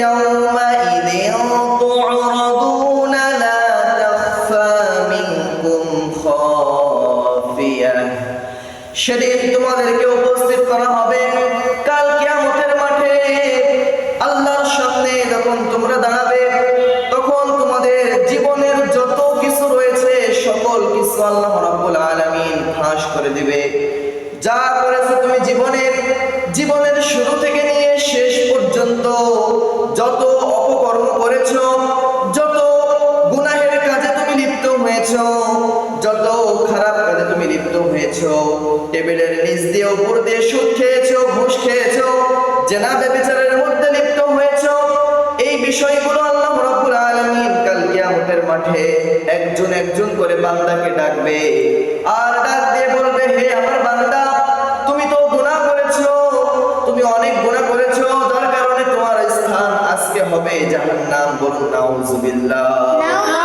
يومئذ تعرضون لا تخفى منكم خافية সেদিন তোমাদেরকে উপস্থিত করা হবে কাল কিয়ামতের মাঠে আল্লাহর সামনে যখন তোমরা দাঁড়াবে তখন তোমাদের জীবনের যত কিছু রয়েছে সকল কিছু আল্লাহ রাব্বুল আলামিন ফাঁস করে দিবে। যা করেছো তুমি জীবনের শুরু থেকে নিয়ে শেষ পর্যন্ত যত অপকর্ম করেছো, যত গুনাহের কাজে তুমি লিপ্ত হয়েছো, যত খারাপ কাজে তুমি লিপ্ত হয়েছো, টেবিলের নিচ দিয়ে উপর দিয়ে সুদ খেয়েছো, ঘুষ খেয়েছো, জেনা ব্যভিচারের মধ্যে লিপ্ত হয়েছো, এই বিষয়গুলো আল্লাহ রাব্বুল আলামিন কাল কিয়ামতের মাঠে একজন একজন করে বান্দাকে ডাকবে আর ডাক দিয়ে বলবে, হে আমার বান্দা, তুমি তো গুনাহ করেছো, তুমি অনেক গুনাহ করেছো, যার কারণে তোমার স্থান আজকে হবে জাহান্নাম। বলুন নাউজুবিল্লাহ।